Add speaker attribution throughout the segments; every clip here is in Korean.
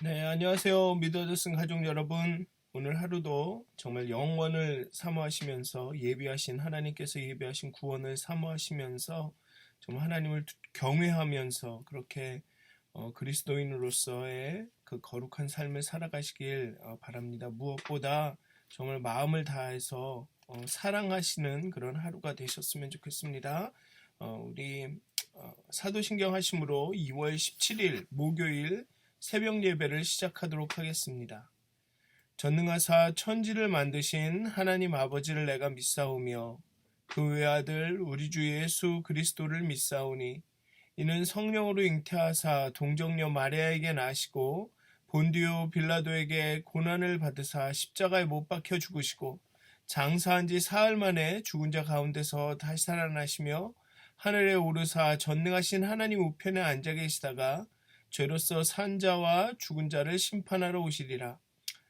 Speaker 1: 네, 안녕하세요. 믿어졌은 가족 여러분. 오늘 하루도 정말 영원을 사모하시면서 예비하신 하나님께서 예비하신 구원을 사모하시면서 정말 하나님을 경외하면서 그렇게 그리스도인으로서의 그 거룩한 삶을 살아가시길 바랍니다. 무엇보다 정말 마음을 다해서 사랑하시는 그런 하루가 되셨으면 좋겠습니다. 우리 사도신경 하심으로 2월 17일 목요일 새벽 예배를 시작하도록 하겠습니다. 전능하사 천지를 만드신 하나님 아버지를 내가 믿사오며 그 외아들 우리 주 예수 그리스도를 믿사오니 이는 성령으로 잉태하사 동정녀 마리아에게 나시고 본디오 빌라도에게 고난을 받으사 십자가에 못 박혀 죽으시고 장사한 지 사흘 만에 죽은 자 가운데서 다시 살아나시며 하늘에 오르사 전능하신 하나님 우편에 앉아 계시다가 죄로서 산 자와 죽은 자를 심판하러 오시리라.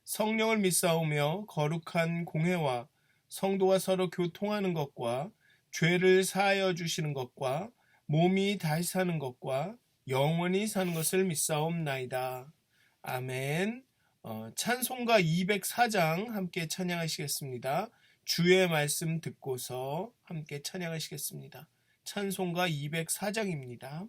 Speaker 1: 성령을 믿사오며 거룩한 공회와 성도가 서로 교통하는 것과 죄를 사하여 주시는 것과 몸이 다시 사는 것과 영원히 사는 것을 믿사옵나이다. 아멘. 찬송가 204장 함께 찬양하시겠습니다. 주의 말씀 듣고서 함께 찬양하시겠습니다. 찬송가 204장입니다.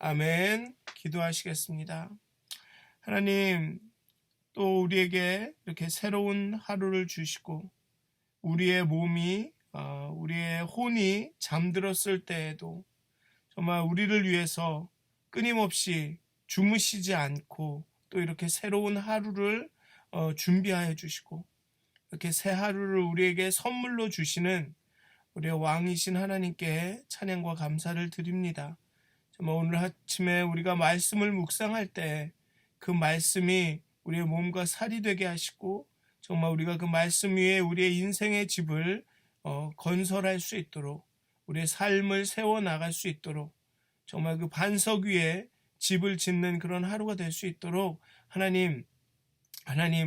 Speaker 1: 아멘. 기도하시겠습니다. 하나님, 또 우리에게 이렇게 새로운 하루를 주시고 우리의 몸이 우리의 혼이 잠들었을 때에도 정말 우리를 위해서 끊임없이 주무시지 않고 또 이렇게 새로운 하루를 준비하여 주시고 이렇게 새 하루를 우리에게 선물로 주시는 우리의 왕이신 하나님께 찬양과 감사를 드립니다. 정말 오늘 아침에 우리가 말씀을 묵상할 때 그 말씀이 우리의 몸과 살이 되게 하시고 정말 우리가 그 말씀 위에 우리의 인생의 집을 건설할 수 있도록, 우리의 삶을 세워나갈 수 있도록, 정말 그 반석 위에 집을 짓는 그런 하루가 될 수 있도록 하나님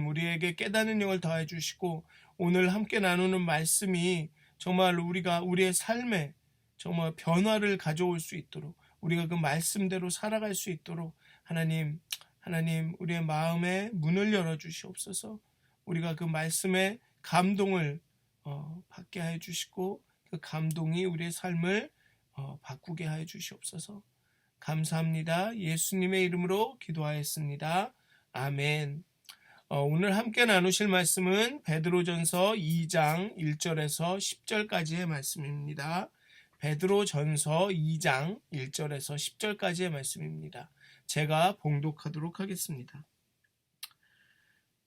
Speaker 1: 우리에게 깨닫는 영을 더해 주시고, 오늘 함께 나누는 말씀이 정말 우리의 삶에 정말 변화를 가져올 수 있도록, 우리가 그 말씀대로 살아갈 수 있도록 하나님 우리의 마음에 문을 열어 주시옵소서. 우리가 그 말씀의 감동을 받게 하여 주시고, 그 감동이 우리의 삶을 바꾸게 하여 주시옵소서. 감사합니다. 예수님의 이름으로 기도하였습니다. 아멘. 오늘 함께 나누실 말씀은 베드로전서 2장 1절에서 10절까지의 말씀입니다. 베드로전서 2장 1절에서 10절까지의 말씀입니다. 제가 봉독하도록 하겠습니다.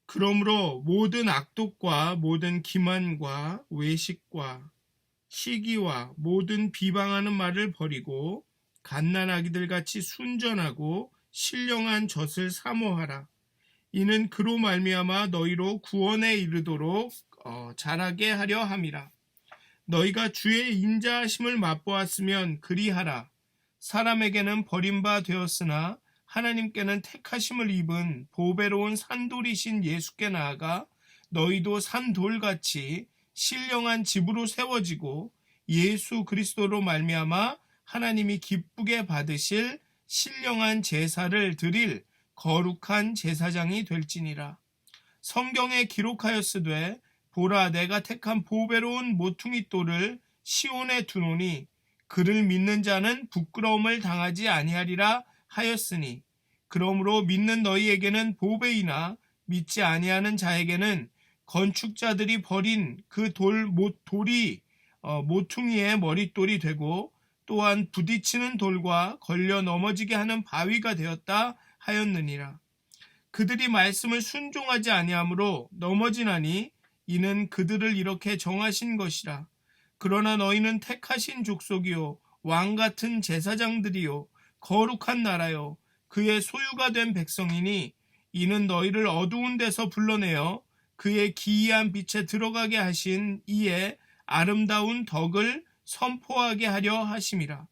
Speaker 1: 그러므로 모든 악독과 모든 기만과 외식과 시기와 모든 비방하는 말을 버리고 갓난아기들 같이 순전하고 신령한 젖을 사모하라. 이는 그로 말미암아 너희로 구원에 이르도록 자라게 하려 함이라. 너희가 주의 인자하심을 맛보았으면 그리하라. 사람에게는 버림바 되었으나 하나님께는 택하심을 입은 보배로운 산돌이신 예수께 나아가 너희도 산돌같이 신령한 집으로 세워지고 예수 그리스도로 말미암아 하나님이 기쁘게 받으실 신령한 제사를 드릴 거룩한 제사장이 될지니라. 성경에 기록하였으되 보라, 내가 택한 보배로운 모퉁이 돌을 시온에 두노니 그를 믿는 자는 부끄러움을 당하지 아니하리라 하였으니, 그러므로 믿는 너희에게는 보배이나 믿지 아니하는 자에게는 건축자들이 버린 그 돌이 모퉁이의 머릿돌이 되고, 또한 부딪히는 돌과 걸려 넘어지게 하는 바위가 되었다 하였느니라. 그들이 말씀을 순종하지 아니하므로 넘어지나니 이는 그들을 이렇게 정하신 것이라. 그러나 너희는 택하신 족속이요 왕같은 제사장들이요 거룩한 나라요 그의 소유가 된 백성이니, 이는 너희를 어두운 데서 불러내어 그의 기이한 빛에 들어가게 하신 이의 아름다운 덕을 선포하게 하려 하심이라.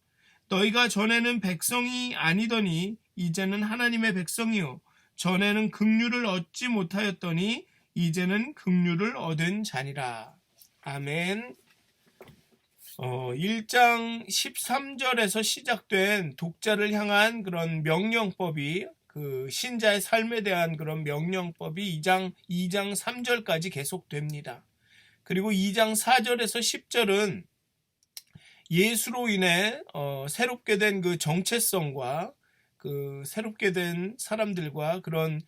Speaker 1: 너희가 전에는 백성이 아니더니 이제는 하나님의 백성이요 전에는 긍휼을 얻지 못하였더니 이제는 긍휼을 얻은 자니라. 아멘. 1장 13절에서 시작된 독자를 향한 그런 명령법이, 그 신자의 삶에 대한 그런 명령법이 2장 3절까지 계속됩니다. 그리고 2장 4절에서 10절은 예수로 인해 새롭게 된 그 정체성과 그 새롭게 된 사람들과 그런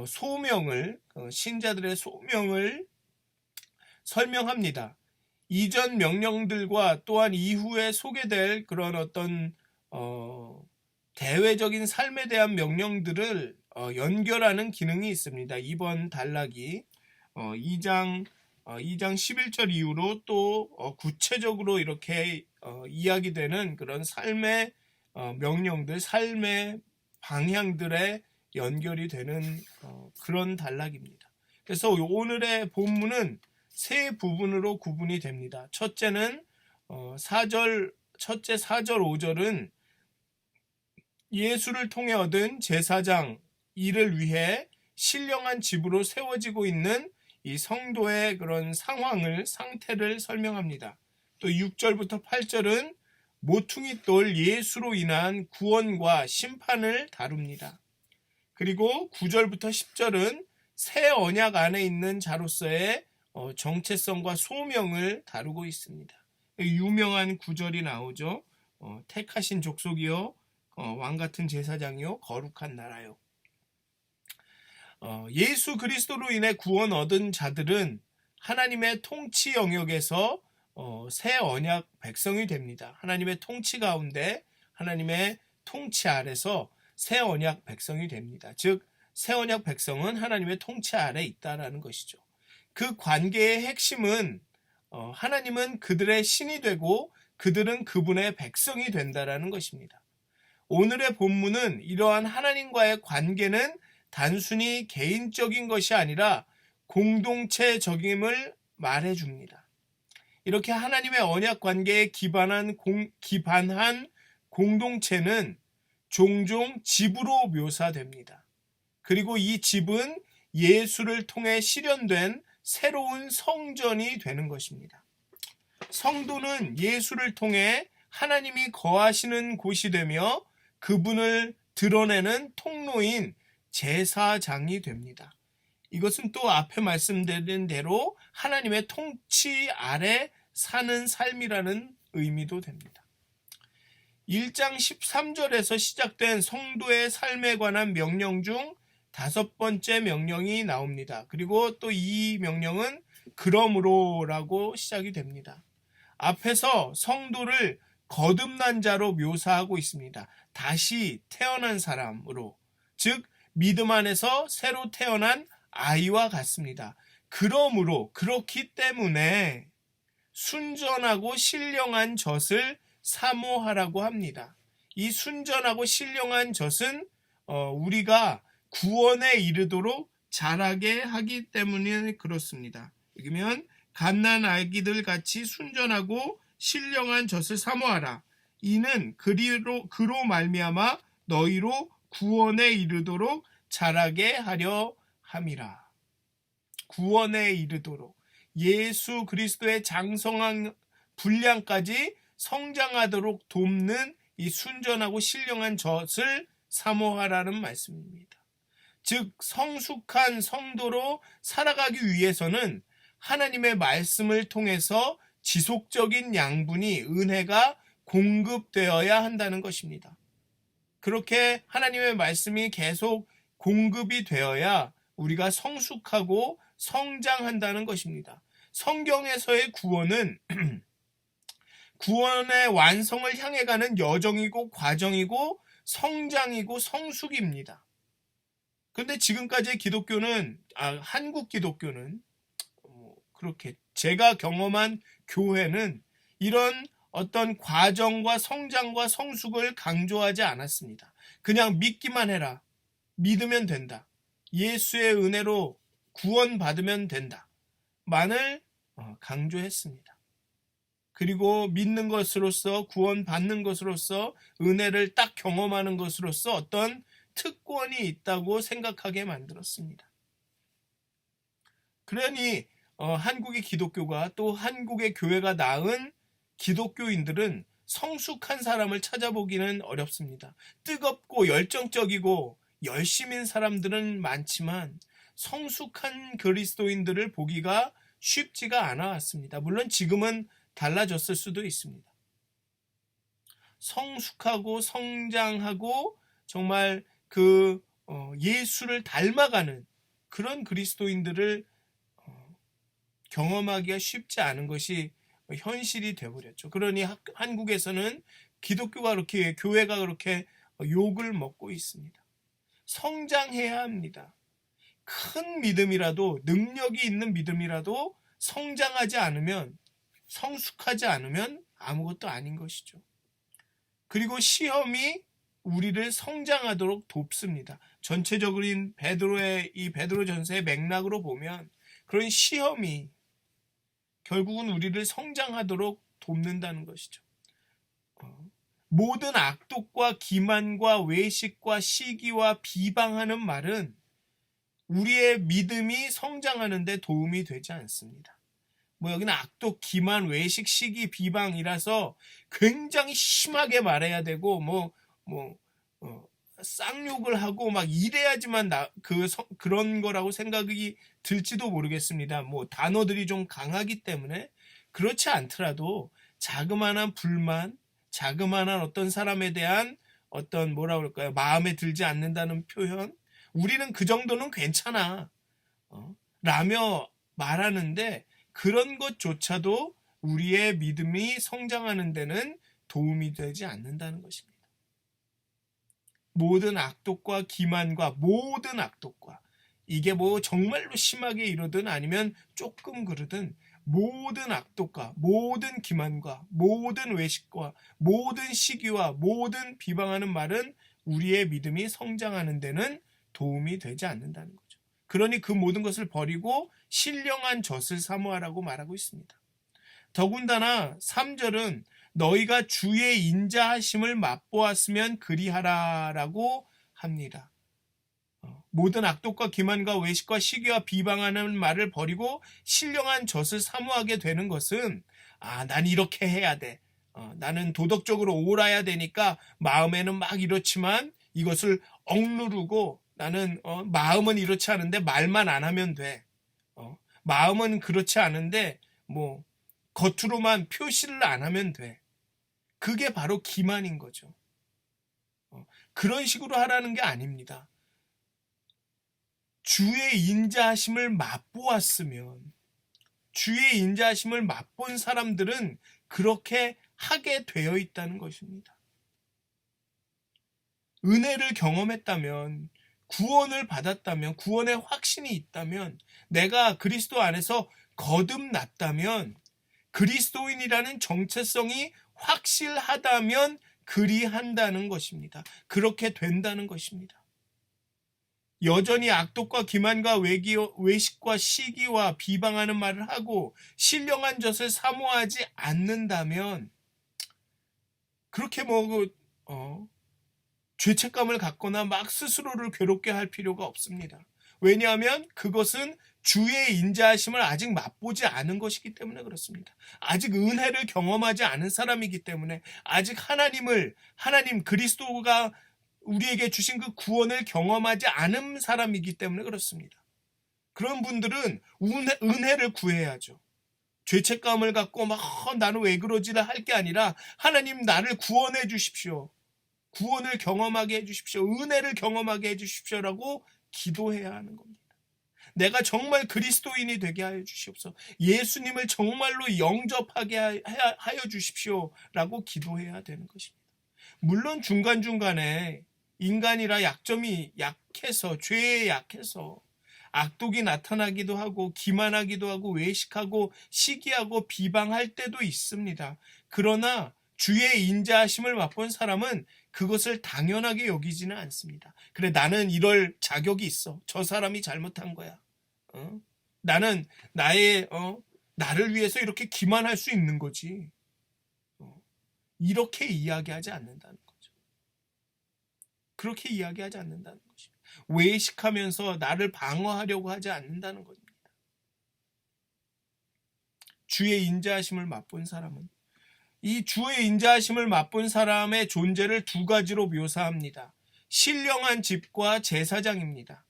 Speaker 1: 소명을, 신자들의 소명을 설명합니다. 이전 명령들과 또한 이후에 소개될 그런 어떤 대외적인 삶에 대한 명령들을 연결하는 기능이 있습니다. 이번 단락이 2장 11절 이후로 또 구체적으로 이렇게 이야기되는 그런 삶의 명령들, 삶의 방향들에 연결이 되는 그런 단락입니다. 그래서 오늘의 본문은 세 부분으로 구분이 됩니다. 첫째는 4절, 5절은 예수를 통해 얻은 제사장 일을 위해 신령한 집으로 세워지고 있는 이 성도의 그런 상태를 설명합니다. 또 6절부터 8절은 모퉁이돌 예수로 인한 구원과 심판을 다룹니다. 그리고 9절부터 10절은 새 언약 안에 있는 자로서의 정체성과 소명을 다루고 있습니다. 유명한 구절이 나오죠. 택하신 족속이요 왕같은 제사장이요 거룩한 나라요. 예수 그리스도로 인해 구원 얻은 자들은 하나님의 통치 영역에서 새 언약 백성이 됩니다. 하나님의 통치 가운데, 하나님의 통치 아래서 새 언약 백성이 됩니다. 즉 새 언약 백성은 하나님의 통치 아래 있다라는 것이죠. 그 관계의 핵심은 하나님은 그들의 신이 되고 그들은 그분의 백성이 된다라는 것입니다. 오늘의 본문은 이러한 하나님과의 관계는 단순히 개인적인 것이 아니라 공동체적임을 말해줍니다. 이렇게 하나님의 언약 관계에 기반한 공동체는 종종 집으로 묘사됩니다. 그리고 이 집은 예수를 통해 실현된 새로운 성전이 되는 것입니다. 성도는 예수를 통해 하나님이 거하시는 곳이 되며 그분을 드러내는 통로인 제사장이 됩니다. 이것은 또 앞에 말씀드린 대로 하나님의 통치 아래 사는 삶이라는 의미도 됩니다. 1장 13절에서 시작된 성도의 삶에 관한 명령 중 5번째 명령이 나옵니다. 그리고 또 이 명령은 그러므로라고 시작이 됩니다. 앞에서 성도를 거듭난 자로 묘사하고 있습니다. 다시 태어난 사람으로, 즉 믿음 안에서 새로 태어난 아이와 같습니다. 그러므로, 그렇기 때문에 순전하고 신령한 젖을 사모하라고 합니다. 이 순전하고 신령한 젖은 우리가 구원에 이르도록 자라게 하기 때문에 그렇습니다. 여기면 갓난 아기들 같이 순전하고 신령한 젖을 사모하라. 이는 그로 말미암아 너희로 구원에 이르도록 자라게 하려 함이라. 구원에 이르도록 예수 그리스도의 장성한 분량까지 성장하도록 돕는 이 순전하고 신령한 젖을 사모하라는 말씀입니다. 즉 성숙한 성도로 살아가기 위해서는 하나님의 말씀을 통해서 지속적인 양분이 은혜가 공급되어야 한다는 것입니다. 그렇게 하나님의 말씀이 계속 공급이 되어야 우리가 성숙하고 성장한다는 것입니다. 성경에서의 구원은 구원의 완성을 향해 가는 여정이고 과정이고 성장이고 성숙입니다. 그런데 지금까지의 기독교는, 한국 기독교는, 그렇게 제가 경험한 교회는 이런 어떤 과정과 성장과 성숙을 강조하지 않았습니다. 그냥 믿기만 해라. 믿으면 된다. 예수의 은혜로 구원받으면 된다. 만을 강조했습니다. 그리고 믿는 것으로서, 구원받는 것으로서, 은혜를 딱 경험하는 것으로서 어떤 특권이 있다고 생각하게 만들었습니다. 그러니 한국의 기독교가 또 한국의 교회가 낳은 기독교인들은 성숙한 사람을 찾아보기는 어렵습니다. 뜨겁고 열정적이고 열심인 사람들은 많지만 성숙한 그리스도인들을 보기가 쉽지가 않아 왔습니다. 물론 지금은 달라졌을 수도 있습니다. 성숙하고 성장하고 정말 예수를 닮아가는 그런 그리스도인들을 경험하기가 쉽지 않은 것이 현실이 되어버렸죠. 그러니 한국에서는 기독교가 그렇게, 교회가 그렇게 욕을 먹고 있습니다. 성장해야 합니다. 큰 믿음이라도, 능력이 있는 믿음이라도 성장하지 않으면, 성숙하지 않으면 아무것도 아닌 것이죠. 그리고 시험이 우리를 성장하도록 돕습니다. 전체적인 이 베드로전서의 맥락으로 보면 그런 시험이 결국은 우리를 성장하도록 돕는다는 것이죠. 모든 악독과 기만과 외식과 시기와 비방하는 말은 우리의 믿음이 성장하는 데 도움이 되지 않습니다. 여기는 악독, 기만, 외식, 시기, 비방이라서 굉장히 심하게 말해야 되고 쌍욕을 하고 막 이래야지만 그런 거라고 생각이 들지도 모르겠습니다. 단어들이 좀 강하기 때문에. 그렇지 않더라도 자그마한 불만, 자그마한 어떤 사람에 대한 어떤 마음에 들지 않는다는 표현, 우리는 그 정도는 괜찮아 라며 말하는데 그런 것조차도 우리의 믿음이 성장하는 데는 도움이 되지 않는다는 것입니다. 모든 악독과 기만과 모든 악독과, 이게 정말로 심하게 이러든 아니면 조금 그러든, 모든 악독과 모든 기만과 모든 외식과 모든 시기와 모든 비방하는 말은 우리의 믿음이 성장하는 데는 도움이 되지 않는다는 거죠. 그러니 그 모든 것을 버리고 신령한 젖을 사모하라고 말하고 있습니다. 더군다나 3절은 너희가 주의 인자하심을 맛보았으면 그리하라라고 합니다. 모든 악독과 기만과 외식과 시기와 비방하는 말을 버리고 신령한 젖을 사모하게 되는 것은 난 이렇게 해야 돼. 나는 도덕적으로 옳아야 되니까 마음에는 막 이렇지만 이것을 억누르고 나는 마음은 이렇지 않은데 말만 안 하면 돼. 마음은 그렇지 않은데 뭐 겉으로만 표시를 안 하면 돼. 그게 바로 기만인 거죠. 그런 식으로 하라는 게 아닙니다. 주의 인자하심을 맛보았으면, 주의 인자하심을 맛본 사람들은 그렇게 하게 되어 있다는 것입니다. 은혜를 경험했다면, 구원을 받았다면, 구원의 확신이 있다면, 내가 그리스도 안에서 거듭났다면, 그리스도인이라는 정체성이 확실하다면 그리한다는 것입니다. 그렇게 된다는 것입니다. 여전히 악독과 기만과 외식과 시기와 비방하는 말을 하고 신령한 젖을 사모하지 않는다면 그렇게 죄책감을 갖거나 막 스스로를 괴롭게 할 필요가 없습니다. 왜냐하면 그것은 주의 인자하심을 아직 맛보지 않은 것이기 때문에 그렇습니다. 아직 은혜를 경험하지 않은 사람이기 때문에 아직 하나님 그리스도가 우리에게 주신 그 구원을 경험하지 않은 사람이기 때문에 그렇습니다. 그런 분들은 은혜를 구해야죠. 죄책감을 갖고 막 나는 왜 그러지를 할 게 아니라 하나님 나를 구원해 주십시오. 구원을 경험하게 해 주십시오. 은혜를 경험하게 해 주십시오라고 기도해야 하는 겁니다. 내가 정말 그리스도인이 되게 하여 주시옵소서. 예수님을 정말로 영접하게 하여 주십시오라고 기도해야 되는 것입니다. 물론 중간중간에 인간이라 약점이 약해서 죄에 약해서 악독이 나타나기도 하고 기만하기도 하고 외식하고 시기하고 비방할 때도 있습니다. 그러나 주의 인자하심을 맛본 사람은 그것을 당연하게 여기지는 않습니다. 그래 나는 이럴 자격이 있어. 저 사람이 잘못한 거야. 나는 나를 위해서 이렇게 기만할 수 있는 거지. 이렇게 이야기하지 않는다는 거죠. 그렇게 이야기하지 않는다는 것입니다. 외식하면서 나를 방어하려고 하지 않는다는 겁니다. 주의 인자하심을 맛본 사람은 이 주의 인자하심을 맛본 사람의 존재를 두 가지로 묘사합니다. 신령한 집과 제사장입니다.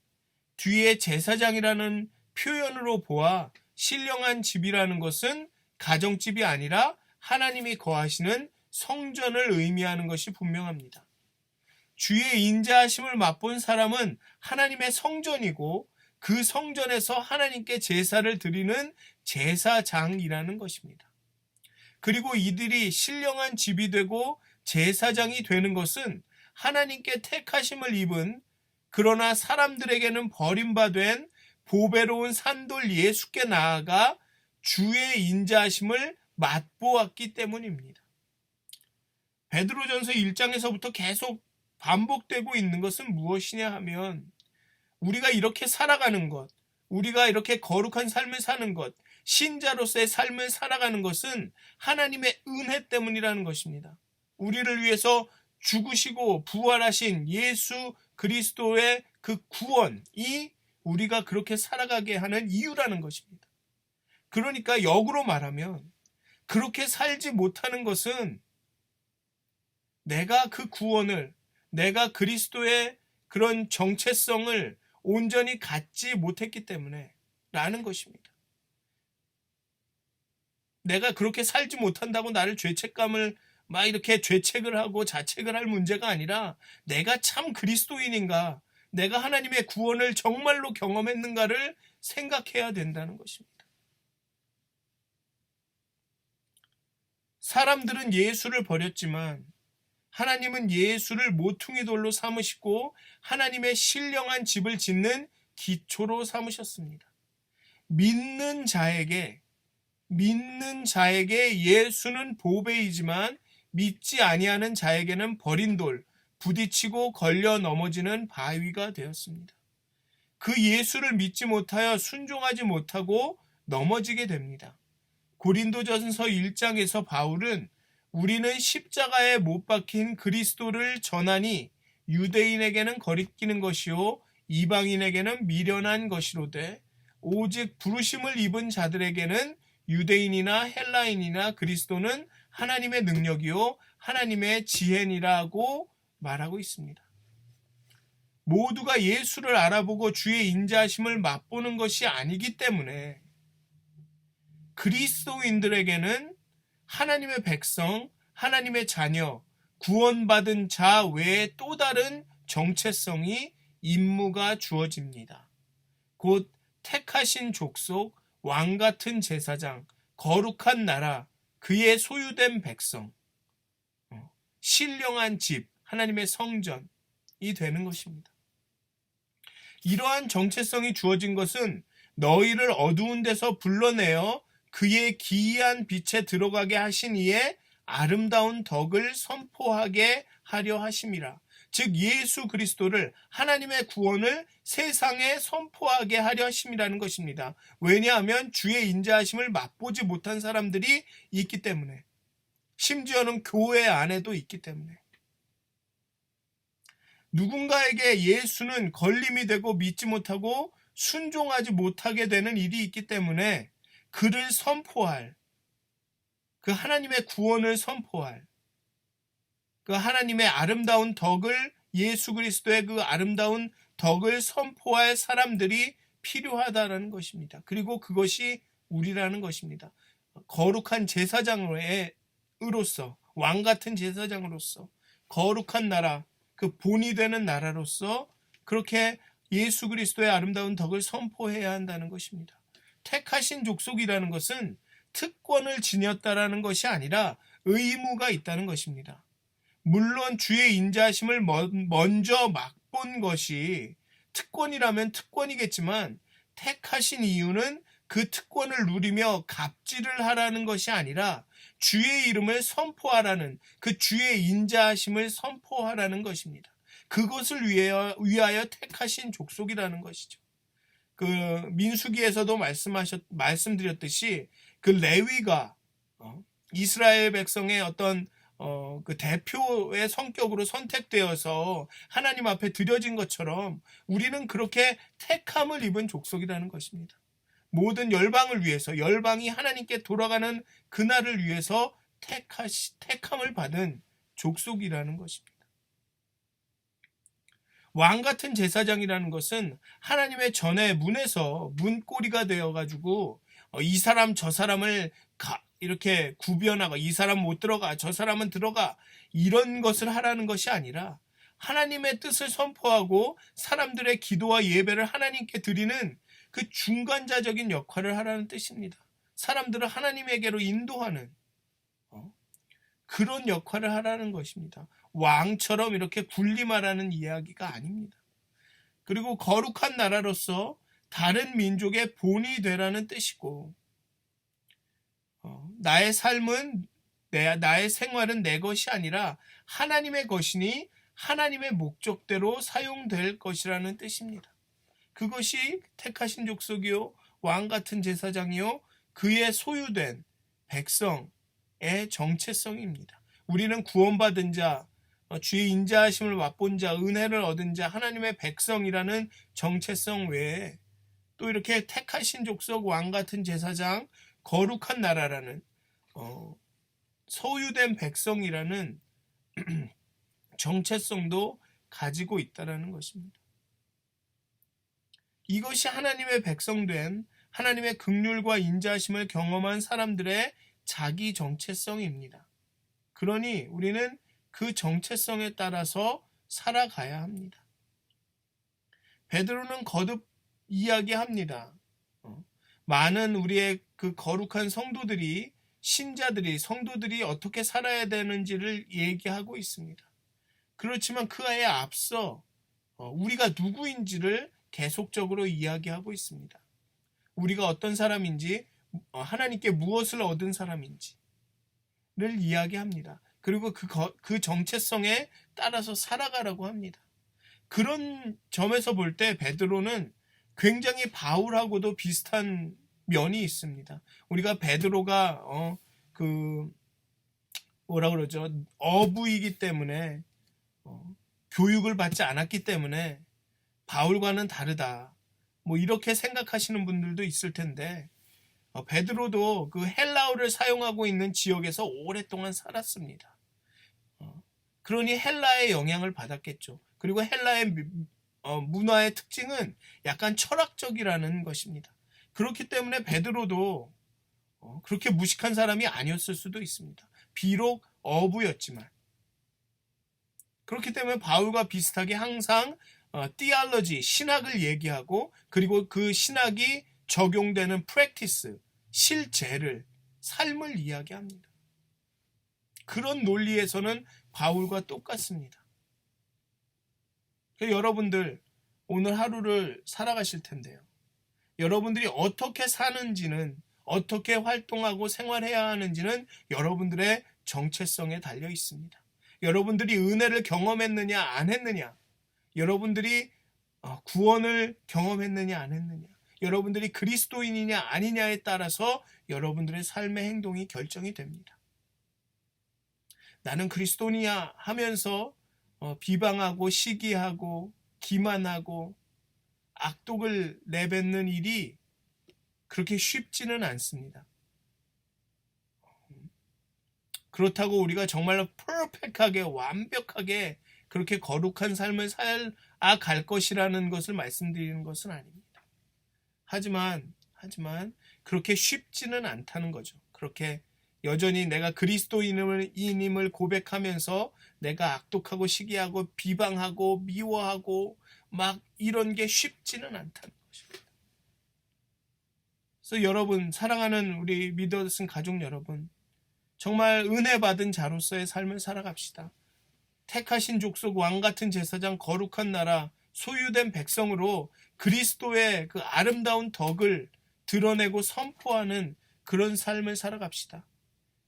Speaker 1: 뒤에 제사장이라는 표현으로 보아 신령한 집이라는 것은 가정집이 아니라 하나님이 거하시는 성전을 의미하는 것이 분명합니다. 주의 인자하심을 맛본 사람은 하나님의 성전이고 그 성전에서 하나님께 제사를 드리는 제사장이라는 것입니다. 그리고 이들이 신령한 집이 되고 제사장이 되는 것은 하나님께 택하심을 입은 그러나 사람들에게는 버림받은 보배로운 산돌 예수께 나아가 주의 인자하심을 맛보았기 때문입니다. 베드로전서 1장에서부터 계속 반복되고 있는 것은 무엇이냐 하면 우리가 이렇게 살아가는 것, 우리가 이렇게 거룩한 삶을 사는 것, 신자로서의 삶을 살아가는 것은 하나님의 은혜 때문이라는 것입니다. 우리를 위해서 죽으시고 부활하신 예수 그리스도의 그 구원이 우리가 그렇게 살아가게 하는 이유라는 것입니다. 그러니까 역으로 말하면 그렇게 살지 못하는 것은 내가 그 구원을, 내가 그리스도의 그런 정체성을 온전히 갖지 못했기 때문에 라는 것입니다. 내가 그렇게 살지 못한다고 나를 죄책감을 막 이렇게 죄책을 하고 자책을 할 문제가 아니라 내가 참 그리스도인인가, 내가 하나님의 구원을 정말로 경험했는가를 생각해야 된다는 것입니다. 사람들은 예수를 버렸지만 하나님은 예수를 모퉁이 돌로 삼으시고 하나님의 신령한 집을 짓는 기초로 삼으셨습니다. 믿는 자에게 예수는 보배이지만 믿지 아니하는 자에게는 버린 돌, 부딪히고 걸려 넘어지는 바위가 되었습니다. 그 예수를 믿지 못하여 순종하지 못하고 넘어지게 됩니다. 고린도전서 1장에서 바울은 우리는 십자가에 못 박힌 그리스도를 전하니 유대인에게는 거리끼는 것이요 이방인에게는 미련한 것이로되 오직 부르심을 입은 자들에게는 유대인이나 헬라인이나 그리스도는 하나님의 능력이요 하나님의 지혜니라고 말하고 있습니다. 모두가 예수를 알아보고 주의 인자하심을 맛보는 것이 아니기 때문에 그리스도인들에게는 하나님의 백성, 하나님의 자녀, 구원받은 자 외에 또 다른 정체성이 임무가 주어집니다. 곧 택하신 족속, 왕같은 제사장, 거룩한 나라, 그의 소유된 백성, 신령한 집, 하나님의 성전이 되는 것입니다. 이러한 정체성이 주어진 것은 너희를 어두운 데서 불러내어 그의 기이한 빛에 들어가게 하신 이의 아름다운 덕을 선포하게 하려 하심이라. 즉 예수 그리스도를 하나님의 구원을 세상에 선포하게 하려 하심이라는 것입니다. 왜냐하면 주의 인자하심을 맛보지 못한 사람들이 있기 때문에, 심지어는 교회 안에도 있기 때문에. 누군가에게 예수는 걸림이 되고 믿지 못하고 순종하지 못하게 되는 일이 있기 때문에 그를 선포할, 그 하나님의 구원을 선포할, 그 하나님의 아름다운 덕을, 예수 그리스도의 그 아름다운 덕을 선포할 사람들이 필요하다라는 것입니다. 그리고 그것이 우리라는 것입니다. 거룩한 제사장으로서, 왕같은 제사장으로서, 거룩한 나라, 그 본이 되는 나라로서 그렇게 예수 그리스도의 아름다운 덕을 선포해야 한다는 것입니다. 택하신 족속이라는 것은 특권을 지녔다라는 것이 아니라 의무가 있다는 것입니다. 물론 주의 인자하심을 먼저 맛본 것이 특권이라면 특권이겠지만 택하신 이유는 그 특권을 누리며 갑질을 하라는 것이 아니라 주의 이름을 선포하라는, 그 주의 인자하심을 선포하라는 것입니다. 그것을 위하여 택하신 족속이라는 것이죠. 그 민수기에서도 말씀드렸듯이 그 레위가 이스라엘 백성의 어떤 그 대표의 성격으로 선택되어서 하나님 앞에 드려진 것처럼 우리는 그렇게 택함을 입은 족속이라는 것입니다. 모든 열방을 위해서, 열방이 하나님께 돌아가는 그날을 위해서 택함을 받은 족속이라는 것입니다. 왕같은 제사장이라는 것은 하나님의 전의 문에서 문고리가 되어가지고 이 사람 저 사람을 이렇게 구별하고 이 사람 못 들어가, 저 사람은 들어가, 이런 것을 하라는 것이 아니라 하나님의 뜻을 선포하고 사람들의 기도와 예배를 하나님께 드리는 그 중간자적인 역할을 하라는 뜻입니다. 사람들을 하나님에게로 인도하는 그런 역할을 하라는 것입니다. 왕처럼 이렇게 군림하라는 이야기가 아닙니다. 그리고 거룩한 나라로서 다른 민족의 본이 되라는 뜻이고, 나의 삶은, 나의 생활은 내 것이 아니라 하나님의 것이니 하나님의 목적대로 사용될 것이라는 뜻입니다. 그것이 택하신 족속이요 왕같은 제사장이요 그의 소유된 백성의 정체성입니다. 우리는 구원받은 자, 주의 인자하심을 맛본 자, 은혜를 얻은 자, 하나님의 백성이라는 정체성 외에 또 이렇게 택하신 족속, 왕같은 제사장, 거룩한 나라라는 소유된 백성이라는 정체성도 가지고 있다는 것입니다. 이것이 하나님의 백성된 하나님의 긍휼과 인자하심을 경험한 사람들의 자기 정체성입니다. 그러니 우리는 그 정체성에 따라서 살아가야 합니다. 베드로는 거듭 이야기합니다. 많은 우리의 그 거룩한 성도들이, 신자들이, 성도들이 어떻게 살아야 되는지를 얘기하고 있습니다. 그렇지만 그에 앞서 우리가 누구인지를 계속적으로 이야기하고 있습니다. 우리가 어떤 사람인지, 하나님께 무엇을 얻은 사람인지를 이야기합니다. 그리고 그 정체성에 따라서 살아가라고 합니다. 그런 점에서 볼 때 베드로는 굉장히 바울하고도 비슷한 면이 있습니다. 우리가 베드로가 그 뭐라 그러죠? 어부이기 때문에 교육을 받지 않았기 때문에 바울과는 다르다. 뭐 이렇게 생각하시는 분들도 있을 텐데 베드로도 그 헬라어를 사용하고 있는 지역에서 오랫동안 살았습니다. 그러니 헬라의 영향을 받았겠죠. 그리고 헬라의 문화의 특징은 약간 철학적이라는 것입니다. 그렇기 때문에 베드로도 그렇게 무식한 사람이 아니었을 수도 있습니다. 비록 어부였지만. 그렇기 때문에 바울과 비슷하게 항상 theology, 신학을 얘기하고 그리고 그 신학이 적용되는 practice, 실제를, 삶을 이야기합니다. 그런 논리에서는 바울과 똑같습니다. 여러분들 오늘 하루를 살아가실 텐데요. 여러분들이 어떻게 사는지는, 어떻게 활동하고 생활해야 하는지는 여러분들의 정체성에 달려 있습니다. 여러분들이 은혜를 경험했느냐 안 했느냐, 여러분들이 구원을 경험했느냐 안 했느냐, 여러분들이 그리스도인이냐 아니냐에 따라서 여러분들의 삶의 행동이 결정이 됩니다. 나는 그리스도인이야 하면서 비방하고 시기하고 기만하고 악독을 내뱉는 일이 그렇게 쉽지는 않습니다. 그렇다고 우리가 정말로 퍼펙트하게 완벽하게 그렇게 거룩한 삶을 살아갈 것이라는 것을 말씀드리는 것은 아닙니다. 하지만 그렇게 쉽지는 않다는 거죠. 그렇게 여전히 내가 그리스도인임을 고백하면서 내가 악독하고 시기하고 비방하고 미워하고 막 이런 게 쉽지는 않다는 것입니다. 그래서 여러분, 사랑하는 우리 믿어진 가족 여러분, 정말 은혜 받은 자로서의 삶을 살아갑시다. 택하신 족속, 왕같은 제사장, 거룩한 나라, 소유된 백성으로 그리스도의 그 아름다운 덕을 드러내고 선포하는 그런 삶을 살아갑시다.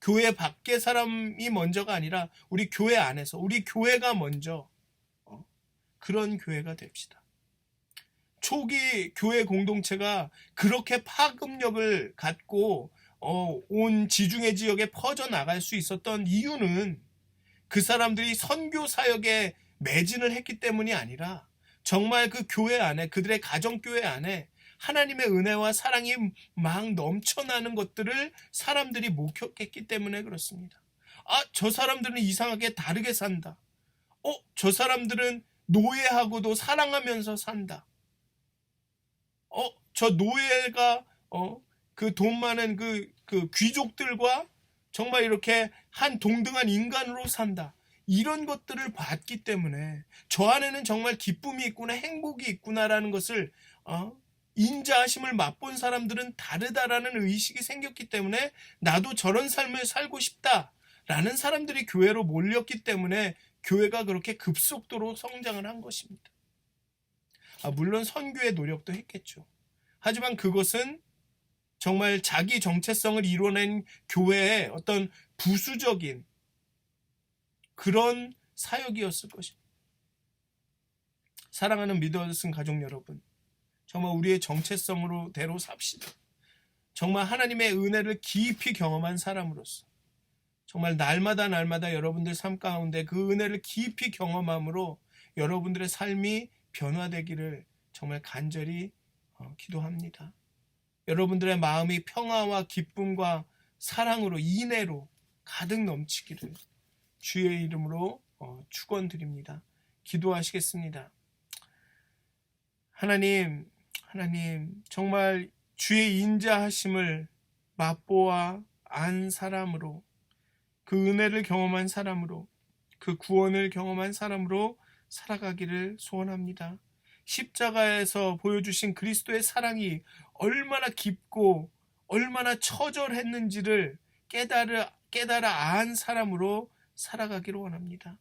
Speaker 1: 교회 밖의 사람이 먼저가 아니라 우리 교회 안에서, 우리 교회가 먼저 그런 교회가 됩시다. 초기 교회 공동체가 그렇게 파급력을 갖고 온 지중해 지역에 퍼져나갈 수 있었던 이유는 그 사람들이 선교 사역에 매진을 했기 때문이 아니라 정말 그 교회 안에, 그들의 가정교회 안에 하나님의 은혜와 사랑이 막 넘쳐나는 것들을 사람들이 목격했기 때문에 그렇습니다. 저 사람들은 이상하게 다르게 산다. 저 사람들은 노예하고도 사랑하면서 산다. 저 노예가 그 돈 많은 그 귀족들과 정말 이렇게 한 동등한 인간으로 산다. 이런 것들을 봤기 때문에 저 안에는 정말 기쁨이 있구나, 행복이 있구나라는 것을 인자하심을 맛본 사람들은 다르다라는 의식이 생겼기 때문에 나도 저런 삶을 살고 싶다라는 사람들이 교회로 몰렸기 때문에 교회가 그렇게 급속도로 성장을 한 것입니다. 물론 선교의 노력도 했겠죠. 하지만 그것은 정말 자기 정체성을 이뤄낸 교회의 어떤 부수적인 그런 사역이었을 것입니다. 사랑하는 믿어진 가족 여러분, 정말 우리의 정체성으로 대로 삽시다. 정말 하나님의 은혜를 깊이 경험한 사람으로서 정말 날마다 여러분들 삶 가운데 그 은혜를 깊이 경험함으로 여러분들의 삶이 변화되기를 정말 간절히 기도합니다. 여러분들의 마음이 평화와 기쁨과 사랑으로, 인애로 가득 넘치기를 주의 이름으로 축원드립니다. 기도하시겠습니다. 하나님 정말 주의 인자하심을 맛보아 안 사람으로, 그 은혜를 경험한 사람으로, 그 구원을 경험한 사람으로 살아가기를 소원합니다. 십자가에서 보여주신 그리스도의 사랑이 얼마나 깊고 얼마나 처절했는지를 깨달아 안 사람으로 살아가기를 원합니다.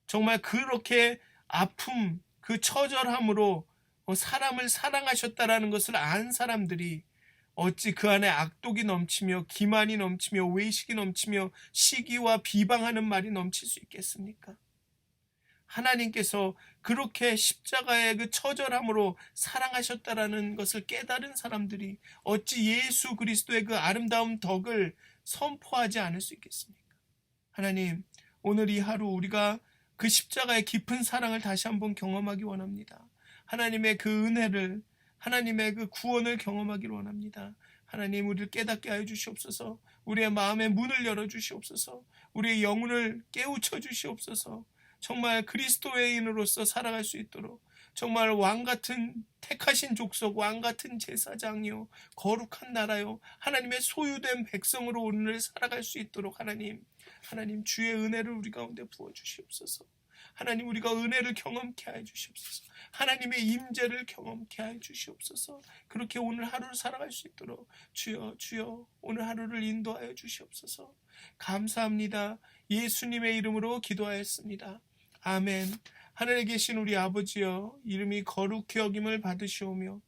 Speaker 1: 정말 그렇게 아픔, 그 처절함으로 사람을 사랑하셨다라는 것을 안 사람들이 어찌 그 안에 악독이 넘치며 기만이 넘치며 외식이 넘치며 시기와 비방하는 말이 넘칠 수 있겠습니까? 하나님께서 그렇게 십자가의 그 처절함으로 사랑하셨다라는 것을 깨달은 사람들이 어찌 예수 그리스도의 그 아름다운 덕을 선포하지 않을 수 있겠습니까? 하나님, 오늘 이 하루 우리가 그 십자가의 깊은 사랑을 다시 한번 경험하기 원합니다. 하나님의 그 은혜를, 하나님의 그 구원을 경험하기를 원합니다. 하나님, 우리를 깨닫게 하여 주시옵소서. 우리의 마음의 문을 열어 주시옵소서. 우리의 영혼을 깨우쳐 주시옵소서. 정말 그리스도의인으로서 살아갈 수 있도록, 정말 왕같은 택하신 족속, 왕같은 제사장이요 거룩한 나라요 하나님의 소유된 백성으로 오늘 살아갈 수 있도록 하나님 주의 은혜를 우리 가운데 부어주시옵소서. 하나님, 우리가 은혜를 경험케 하여 주시옵소서. 하나님의 임재를 경험케 하여 주시옵소서. 그렇게 오늘 하루를 살아갈 수 있도록 주여 오늘 하루를 인도하여 주시옵소서. 감사합니다. 예수님의 이름으로 기도하였습니다. 아멘. 하늘에 계신 우리 아버지여, 이름이 거룩히 여김을 받으시오며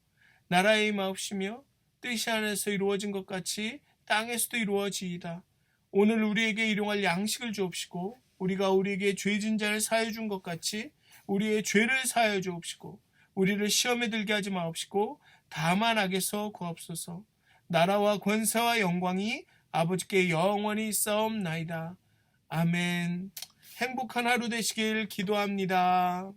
Speaker 1: 나라의 임하옵시며 뜻이 하늘에서 이루어진 것 같이 땅에서도 이루어지이다. 오늘 우리에게 일용할 양식을 주옵시고 우리가 우리에게 죄진 자를 사하여 준 것 같이 우리의 죄를 사하여 주옵시고 우리를 시험에 들게 하지 마옵시고 다만 악에서 구하옵소서. 나라와 권세와 영광이 아버지께 영원히 있사옵나이다. 아멘. 행복한 하루 되시길 기도합니다.